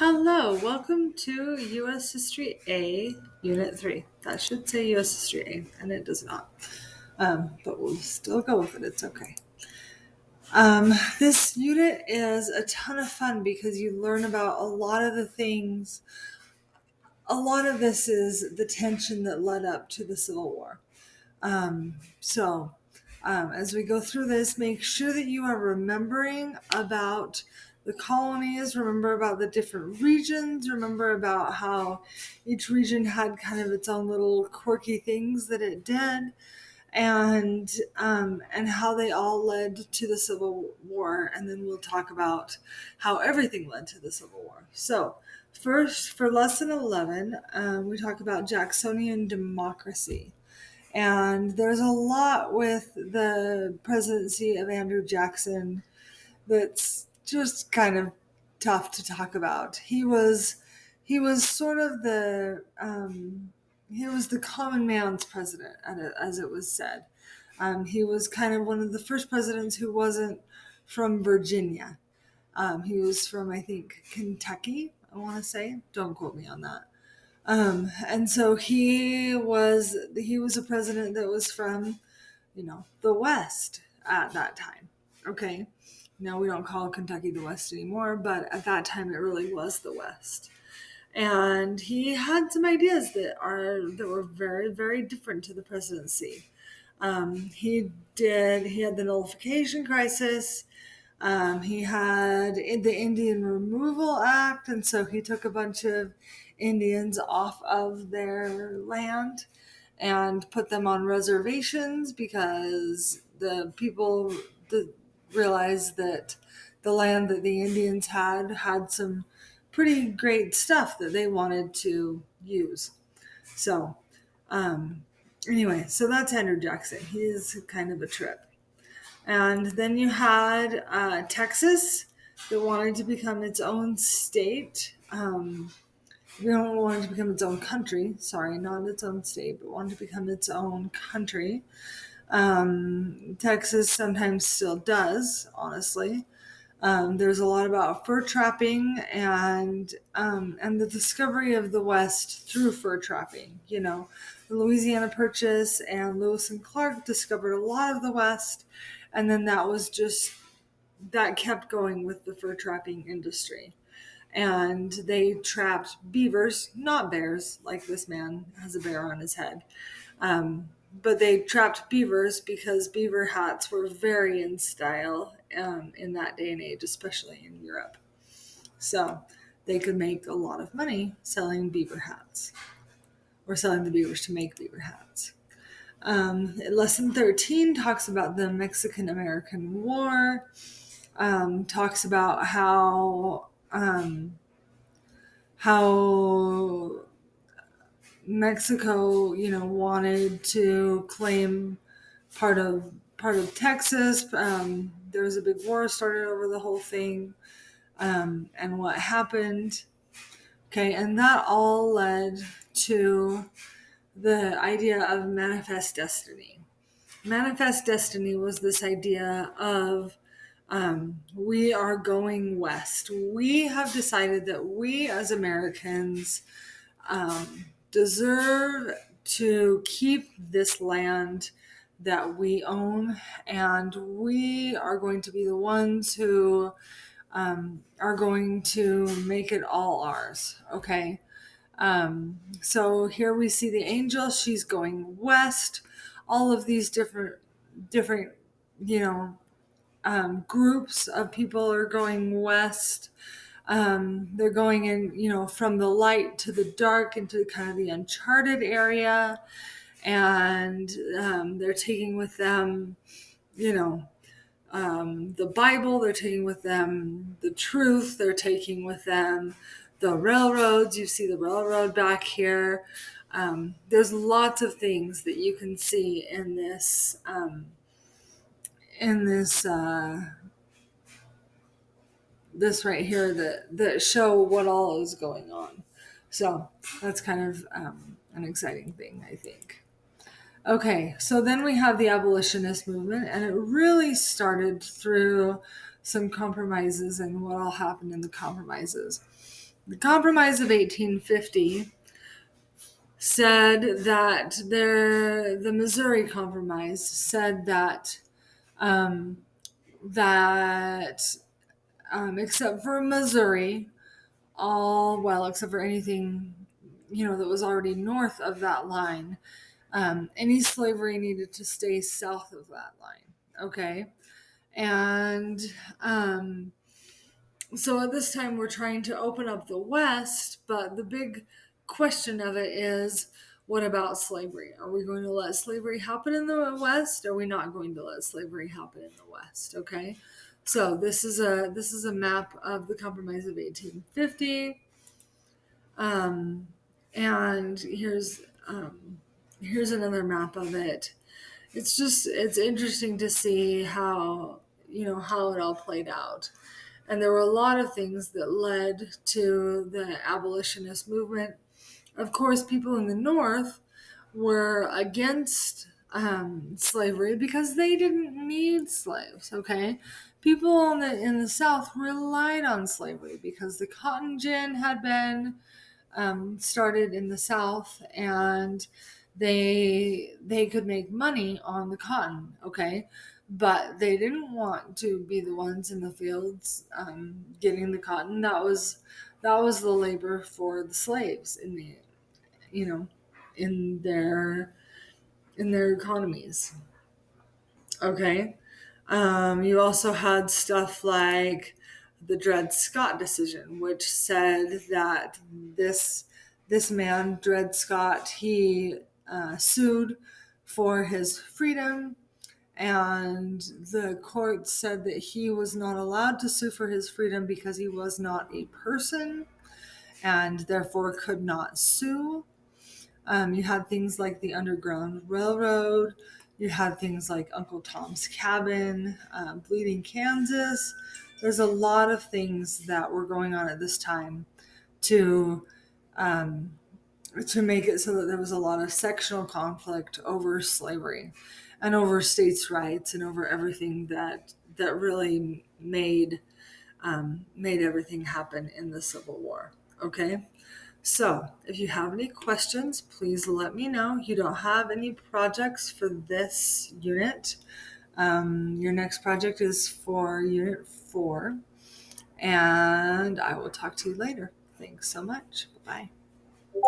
Hello, welcome to U.S. History A, Unit 3. That should say U.S. History A, and it does not. But we'll still go with it, it's okay. This unit is a ton of fun because you learn about a lot of the things. A lot of this is the tension that led up to the Civil War. As we go through this, make sure that you are remembering about the colonies, remember about the different regions, remember about how each region had kind of its own little quirky things that it did, and how they all led to the Civil War, and then we'll talk about how everything led to the Civil War. So, first, for lesson 11, we talk about Jacksonian Democracy. And there's a lot with the presidency of Andrew Jackson that's just kind of tough to talk about. He was sort of the common man's president, as it was said. He was kind of one of the first presidents who wasn't from Virginia. He was from, I think, Kentucky, I want to say. Don't quote me on that. And so he was a president that was from, the West at that time. Okay. Now we don't call Kentucky the West anymore, but at that time it really was the West. And he had some ideas that were very, very different to the presidency. He had the Nullification Crisis. He had the Indian Removal Act, and so he took a bunch of Indians off of their land and put them on reservations because the people realized that the land that the Indians had some pretty great stuff that they wanted to use. So, anyway, so that's Andrew Jackson. He's kind of a trip. And then you had Texas that wanted to become its own state. We don't want it to become its own country. Sorry, not its own state, but wanted to become its own country. Texas sometimes still does, honestly. There's a lot about fur trapping and the discovery of the West through fur trapping. The Louisiana Purchase and Lewis and Clark discovered a lot of the West, and then that kept going with the fur trapping industry. And they trapped beavers, not bears, like this man has a bear on his head. But they trapped beavers because beaver hats were very in style in that day and age, especially in Europe. So they could make a lot of money selling beaver hats or selling the beavers to make beaver hats. Lesson 13 talks about the Mexican-American War, talks about how Mexico, wanted to claim part of Texas. There was a big war started over the whole thing, and what happened. Okay, and that all led to the idea of manifest destiny. Manifest destiny was this idea of we are going west. We have decided that we as Americans deserve to keep this land that we own, and we are going to be the ones who are going to make it all ours. Okay. So here we see the angel. She's going west. All of these different, groups of people are going west. They're going in, from the light to the dark into kind of the uncharted area. And they're taking with them, the Bible. They're taking with them the truth. They're taking with them the railroads. You see the railroad back here. There's lots of things that you can see in this this right here that show what all is going on. So that's kind of an exciting thing, I think. Okay, so then we have the Abolitionist Movement, and it really started through some compromises and what all happened in the compromises. The Compromise of 1850 said that the Missouri Compromise said that um, that except for Missouri, except for anything that was already north of that line, any slavery needed to stay south of that line. Okay, and so at this time we're trying to open up the West, but the big question of it is, what about slavery? Are we going to let slavery happen in the West? Are we not going to let slavery happen in the West? Okay, so this is a map of the Compromise of 1850, and here's another map of it. It's interesting to see how it all played out. And there were a lot of things that led to the abolitionist movement. Of course, people in the North were against slavery because they didn't need slaves. Okay, people in the South relied on slavery because the cotton gin had been started in the South, and they could make money on the cotton. Okay, but they didn't want to be the ones in the fields getting the cotton. That was the labor for the slaves in the you know in their economies. Okay. You also had stuff like the Dred Scott decision, which said that this this man, Dred Scott, he sued for his freedom, and the court said that he was not allowed to sue for his freedom because he was not a person and therefore could not sue. You had things like the Underground Railroad. You had things like Uncle Tom's Cabin, Bleeding Kansas. There's a lot of things that were going on at this time to um, to make it so that there was a lot of sectional conflict over slavery and over states' rights and over everything that really made everything happen in the Civil War. Okay. So, if you have any questions, please let me know. You don't have any projects for this unit. Your next project is for Unit 4, and I will talk to you later. Thanks so much. Bye.